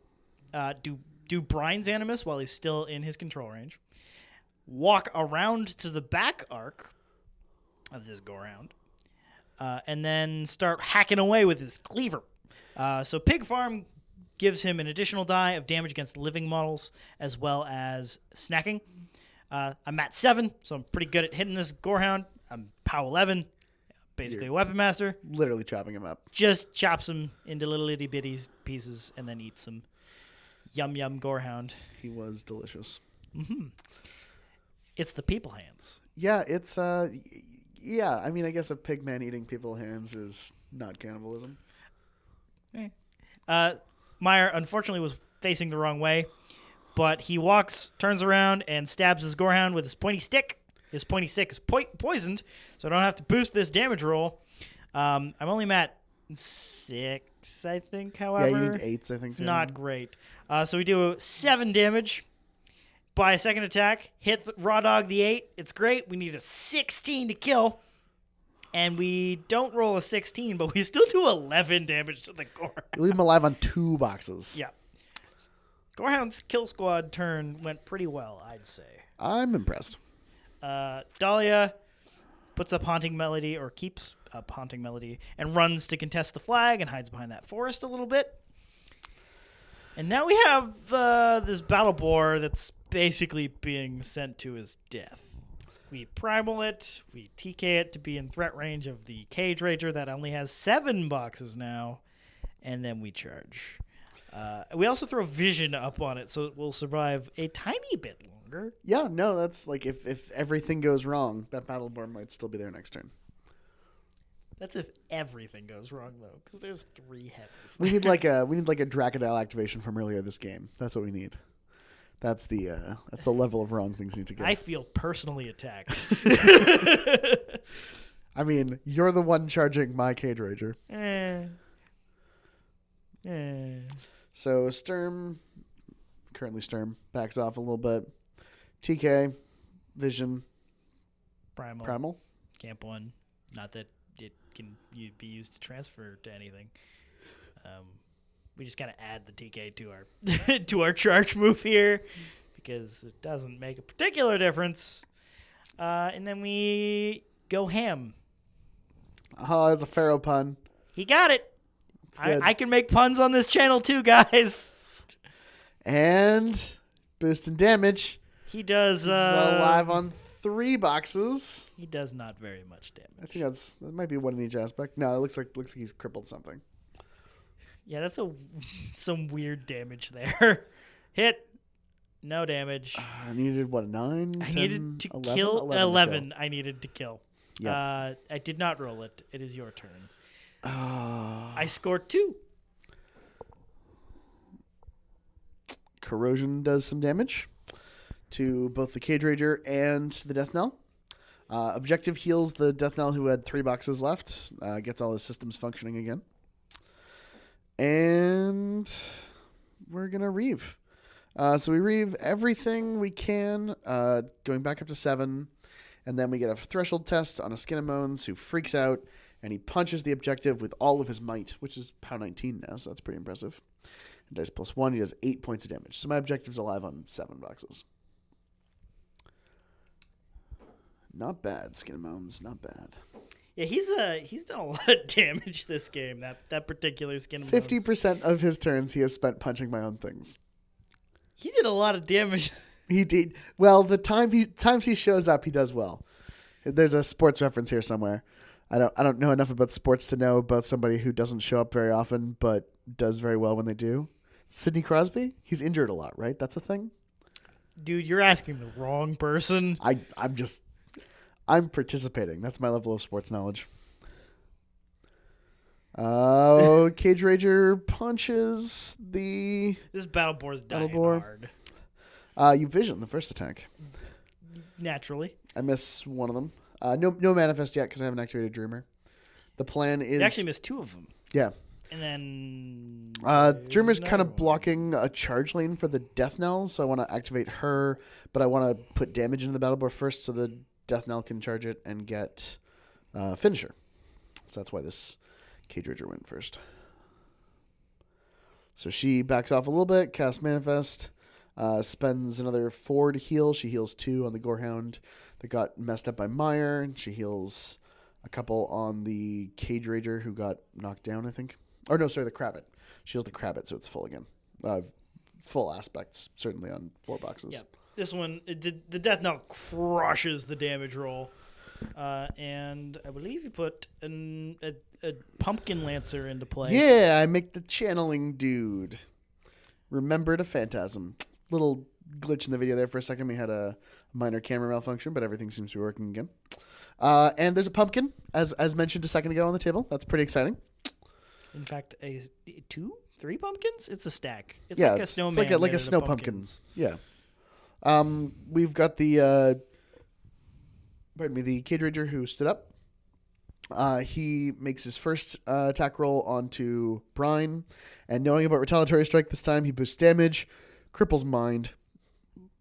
do Brine's Animus while he's still in his control range. Walk around to the back arc of this Gorehound. And then start hacking away with his cleaver. So Pig Farm gives him an additional die of damage against living models as well as snacking. I'm at 7, so I'm pretty good at hitting this Gorehound. I'm POW 11, basically a weapon master. Literally chopping him up. Just chops him into little itty bitty pieces and then eats them. Yum yum Gorehound. He was delicious. Mm-hmm. It's the people hands. Yeah, it's yeah. I mean, I guess a pig man eating people hands is not cannibalism. Mire unfortunately was facing the wrong way, but he walks, turns around, and stabs his Gorehound with his pointy stick. His pointy stick is poisoned, so I don't have to boost this damage roll. I'm only at 6, I think, however. Yeah, you need 8s, I think. It's not great. So we do 7 damage by a second attack. Hit Raw Dog the 8. It's great. We need a 16 to kill. And we don't roll a 16, but we still do 11 damage to the Gorehound. You leave him alive on 2 boxes. Yeah. Gorehound's kill squad turn went pretty well, I'd say. I'm impressed. Dahlia puts up Haunting Melody, or keeps up Haunting Melody, and runs to contest the flag and hides behind that forest a little bit. And now we have this battle boar that's basically being sent to his death. We primal it, we TK it to be in threat range of the Cage Rager that only has 7 boxes now, and then we charge. We also throw vision up on it, so it will survive a tiny bit longer. Yeah, no, that's like if everything goes wrong, that Battleborn might still be there next turn. That's if everything goes wrong, though, because there's 3 heavies. We need like a Dracodile activation from earlier this game. That's what we need. That's the level of wrong things need to go. I feel personally attacked. I mean, you're the one charging my Cage Rager. So currently Sturm, backs off a little bit. TK, Vision, Primal. Camp 1. Not that it can be used to transfer to anything. We just gotta add the TK to our to our charge move here because it doesn't make a particular difference. And then we go ham. Oh, that's a Pharaoh pun. He got it. I can make puns on this channel too, guys. And boosting damage. He does. He's alive on 3 boxes. He does not very much damage. I think that might be one in each aspect. No, it looks like he's crippled something. Yeah, that's some weird damage there. Hit, no damage. I needed what, 9? 10, I needed to 11? kill 11. I needed to kill. Yep. I did not roll it. It is your turn. I I scored 2. Corrosion does some damage to both the Cage Rager and the Death Knell. Objective heals the Death Knell who had 3 boxes left. Gets all his systems functioning again. And we're going to reeve. So we reeve everything we can, going back up to 7. And then we get a threshold test on a Skin of Moans who freaks out. And he punches the objective with all of his might, which is POW 19 now, so that's pretty impressive. And dice +1, he does 8 points of damage. So my objective's alive on 7 boxes. Not bad, Skin of Moans, not bad. Yeah, he's done a lot of damage this game. That particular Skin of Moans. 50% of his turns he has spent punching my own things. He did a lot of damage. He did well. The times he shows up, he does well. There's a sports reference here somewhere. I don't know enough about sports to know about somebody who doesn't show up very often but does very well when they do. Sidney Crosby? He's injured a lot, right? That's a thing? Dude, you're asking the wrong person. I'm participating. That's my level of sports knowledge. Cage Rager punches the... This Battle Boar's dying Boar. hard. You vision the first attack. Naturally. I miss one of them. No manifest yet because I haven't activated Dreamer. The plan is... You actually missed 2 of them. Yeah. And then... Dreamer's kind of blocking a charge lane for the Death Knell, so I want to activate her, but I want to put damage into the Battle Boar first so the Death Knell can charge it and get Finisher. So that's why this Cage Rager went first. So she backs off a little bit, casts Manifest, spends another 4 to heal. She heals 2 on the Gorehound that got messed up by Mire, and she heals a couple on the Cage Rager who got knocked down, I think. Or no, sorry, the Crabbit. She heals the Crabbit, so it's full again. Full aspects, certainly on 4 boxes. Yeah. This one, the Death Knell crushes the damage roll. And I believe you put a Pumpkin Lancer into play. Yeah, I make the channeling dude. Remember to Phantasm. Little glitch in the video there for a second. We had a minor camera malfunction, but everything seems to be working again. And there's a pumpkin, as mentioned a second ago on the table. That's pretty exciting. In fact, 3 pumpkins? It's a stack. It's yeah, like a snowman. It's like a snow pumpkin. Yeah. We've got the Cage Rager who stood up. He makes his first attack roll onto Brine, and knowing about Retaliatory Strike this time, he boosts damage, cripples Mind,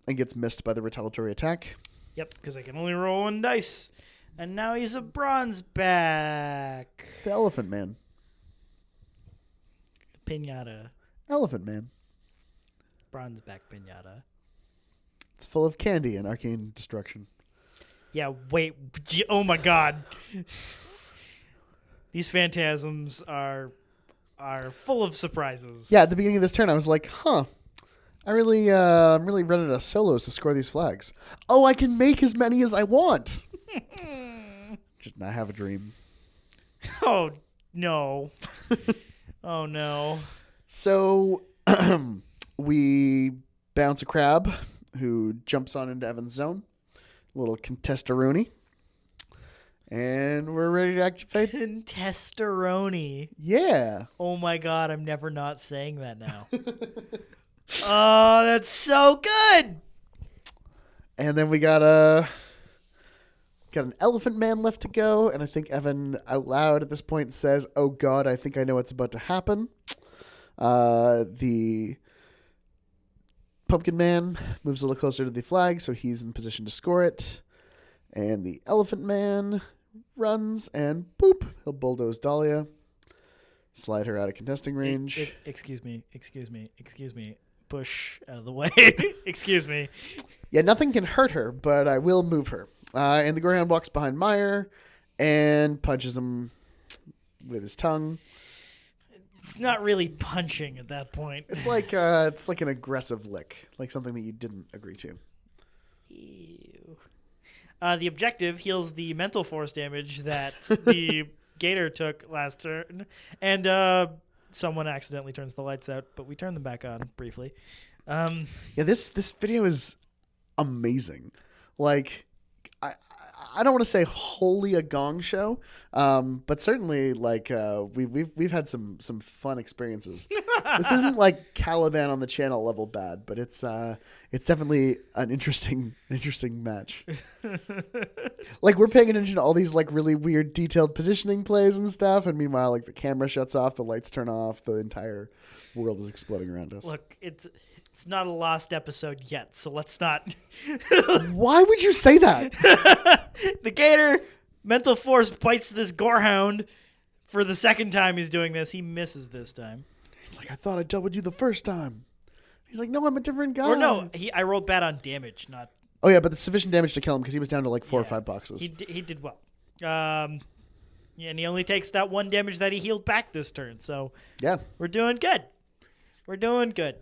and gets missed by the retaliatory attack. Yep, because I can only roll 1 dice. And now he's a bronze back. The Elephant Man. Pinata. Elephant Man. Bronze back pinata. It's full of candy and arcane destruction. Yeah, wait. Oh my god. These phantasms are full of surprises. Yeah, at the beginning of this turn, I was like, I'm really running out of solos to score these flags. Oh, I can make as many as I want. Just not have a dream. Oh, no. Oh, no. So we bounce a crab who jumps on into Evan's zone. A little contestaroni. And we're ready to activate. Contestaroni. Yeah. Oh my god, I'm never not saying that now. Oh, that's so good. And then we got an Elephant Man left to go, and I think Evan out loud at this point says, "Oh God, I think I know what's about to happen." The Pumpkin Man moves a little closer to the flag, so he's in position to score it. And the Elephant Man runs, and boop, he'll bulldoze Dahlia, slide her out of contesting range. Excuse me. Push out of the way. Excuse me. Yeah, nothing can hurt her, but I will move her. And the Gorehound walks behind Mire and punches him with his tongue. It's not really punching at that point. It's like an aggressive lick, like something that you didn't agree to. Ew. The objective heals the mental force damage that the Gator took last turn, and someone accidentally turns the lights out, but we turn them back on briefly. Yeah, this video is amazing. Like, I don't want to say wholly a gong show, but certainly like we've had some fun experiences. This isn't like Caliban on the channel level bad, but it's definitely an interesting match. Like, we're paying attention to all these like really weird detailed positioning plays and stuff, and meanwhile like the camera shuts off, the lights turn off, the entire world is exploding around us. Look, it's not a lost episode yet, so let's not. Why would you say that? The Gator mental force bites this Gorehound for the second time he's doing this. He misses this time. He's like, I thought I dealt with you the first time. He's like, no, I'm a different guy. Or no, I rolled bad on damage, not. Oh yeah, but the sufficient damage to kill him because he was down to like 4 or 5 boxes. He did well. And he only takes that 1 damage that he healed back this turn. So yeah, we're doing good. We're doing good.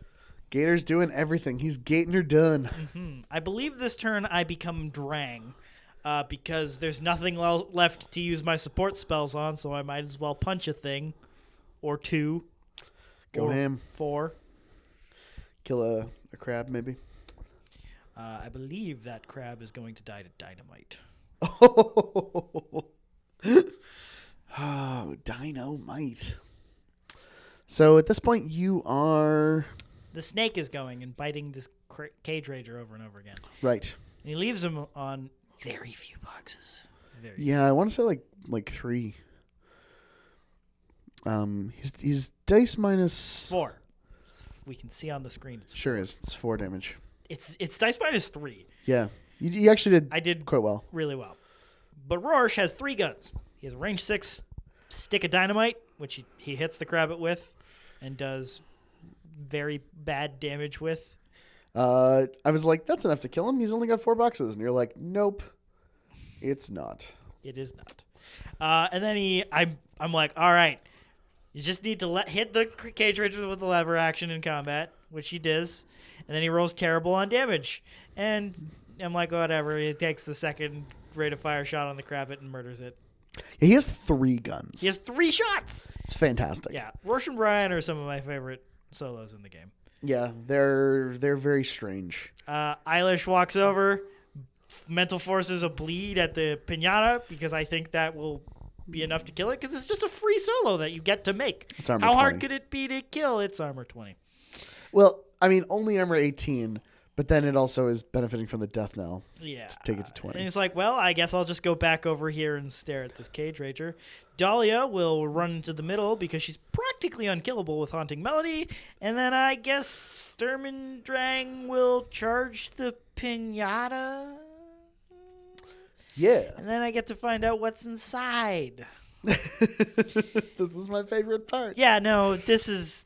Gator's doing everything. He's gating her done. Mm-hmm. I believe this turn I become Drang. because there's nothing left to use my support spells on, so I might as well punch a thing or two. Go or ham. 4. Kill a crab, maybe. I believe that crab is going to die to dynamite. Oh, dynamite. So at this point, you are... The snake is going and biting this cage rager over and over again. Right. And he leaves him on very few boxes. I want to say like 3. He's dice minus 4. We can see on the screen. It's sure is. It's 4 damage. It's dice minus 3. Yeah, you actually did. I did quite well. Really well. But Rorsh has 3 guns. He has a range 6 stick of dynamite, which he hits the crabbit with, and does very bad damage with. I was like, that's enough to kill him. He's only got 4 boxes, and you're like, nope, it's not. It is not. And then I'm like, all right. You just need to hit the cage rager with the lever action in combat, which he does, and then he rolls terrible on damage. And I'm like, whatever. He takes the second rate of fire shot on the crabbit and murders it. Yeah, he has 3 guns. He has 3 shots. It's fantastic. Yeah, Rorsh and Brine are some of my favorite solos in the game. Yeah, they're very strange. Eilish walks over, mental forces a bleed at the pinata because I think that will be enough to kill it because it's just a free solo that you get to make. It's armor How 20. hard could it be to kill? It's armor 20. Well, I mean, only armor 18, but then it also is benefiting from the death knell. Yeah. Take it to 20. And he's like, well, I guess I'll just go back over here and stare at this cage rager. Dahlia will run into the middle because she's practically unkillable with Haunting Melody. And then I guess Sturm Drang will charge the pinata. Yeah. And then I get to find out what's inside. This is my favorite part. Yeah, no, it's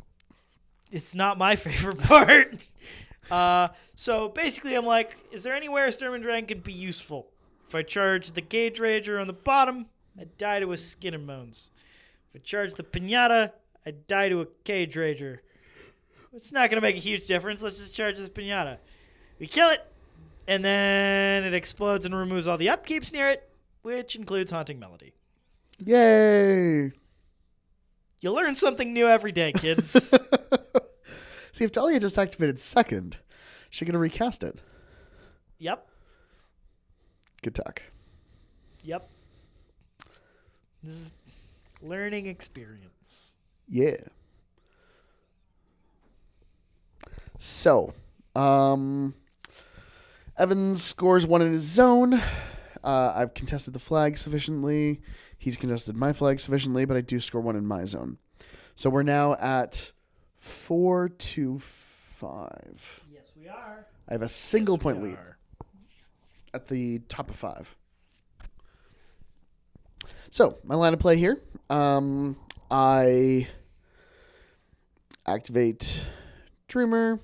not my favorite part. So basically I'm like, is there anywhere Sturm Drang could be useful? If I charge the cage rager on the bottom, I die to a skin and moans. If I charge the pinata, I die to a cage rager. It's not going to make a huge difference. Let's just charge this pinata. We kill it, and then it explodes and removes all the upkeeps near it, which includes Haunting Melody. Yay! You learn something new every day, kids. See, if Dahlia just activated second, she could have recast it. Yep. Good talk. Yep. This is learning experience. Yeah. So, Evans scores 1 in his zone. I've contested the flag sufficiently. He's contested my flag sufficiently, but I do score 1 in my zone. So we're now at 4-5. Yes, we are. I have a single point lead at the top of 5. So, my line of play here. I activate Dreamer.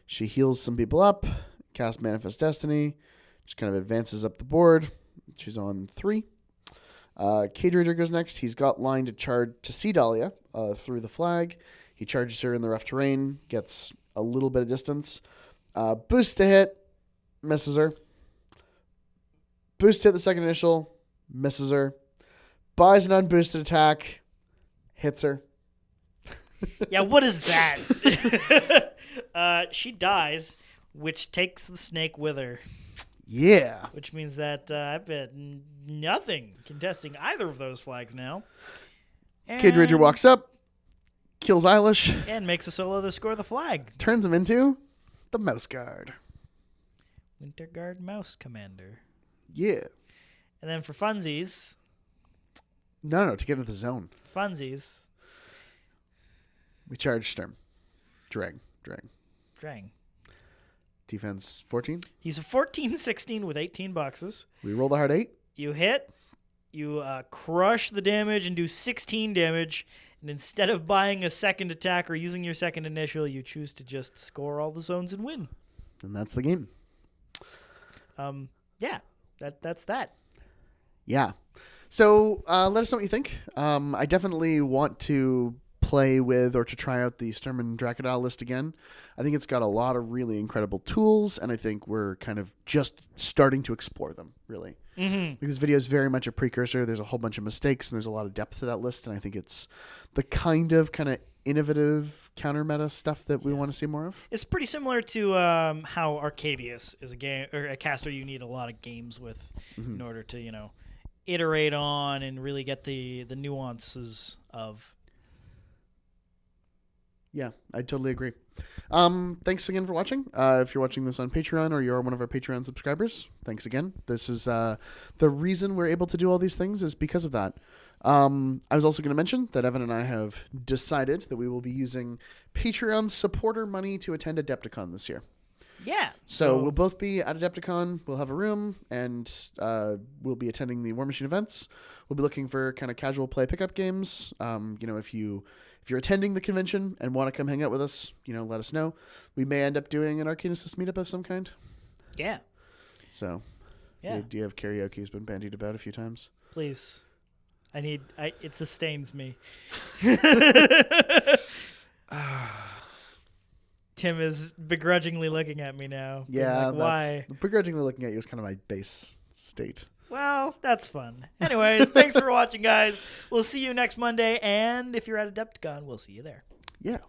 She heals some people up. Cast Manifest Destiny. Just kind of advances up the board. She's on 3. Cage Rager goes next. He's got line to charge to see Dahlia through the flag. He charges her in the rough terrain. Gets a little bit of distance. Boost to hit. Misses her. Boost to hit the second initial. Misses her. Buys an unboosted attack. Hits her. Yeah, what is that? She dies, which takes the snake with her. Yeah. Which means that I've got nothing contesting either of those flags now. Cage Rager walks up, kills Eilish, and makes a solo to score the flag. turns him into the Mouse Guard. Winter Guard Mouse Commander. Yeah. And then for funsies. No, to get into the zone. Funsies. We charge Sturm. Drang. Drang. Defense 14. He's a 14-16 with 18 boxes. We roll the hard 8. You hit. You crush the damage and do 16 damage. And instead of buying a second attack or using your second initial, you choose to just score all the zones and win. And that's the game. Yeah, that's that. Yeah. So let us know what you think. I definitely want to play with or to try out the Sturm and Dracodile list again. I think it's got a lot of really incredible tools, and I think we're kind of just starting to explore them, really. Mm-hmm. This video is very much a precursor. There's a whole bunch of mistakes, and there's a lot of depth to that list, and I think it's the kind of innovative counter meta stuff that we want to see more of. It's pretty similar to how Arcadius is a game or a caster you need a lot of games with in order to iterate on and really get the nuances of. Yeah, I totally agree. Thanks again for watching. If you're watching this on Patreon or you're one of our Patreon subscribers, thanks again. This is the reason we're able to do all these things is because of that. I was also going to mention that Evan and I have decided that we will be using Patreon supporter money to attend Adepticon this year. Yeah. So we'll both be at Adepticon. We'll have a room, and we'll be attending the War Machine events. We'll be looking for kind of casual play pickup games. If you're attending the convention and want to come hang out with us, let us know. We may end up doing an Arcane Assist meetup of some kind. Yeah. So, yeah. The idea of karaoke has been bandied about a few times. Please. It sustains me. Tim is begrudgingly looking at me now. Yeah, why? Begrudgingly looking at you is kind of my base state. Well, that's fun. Anyways, thanks for watching, guys. We'll see you next Monday, and if you're at Adepticon, we'll see you there. Yeah.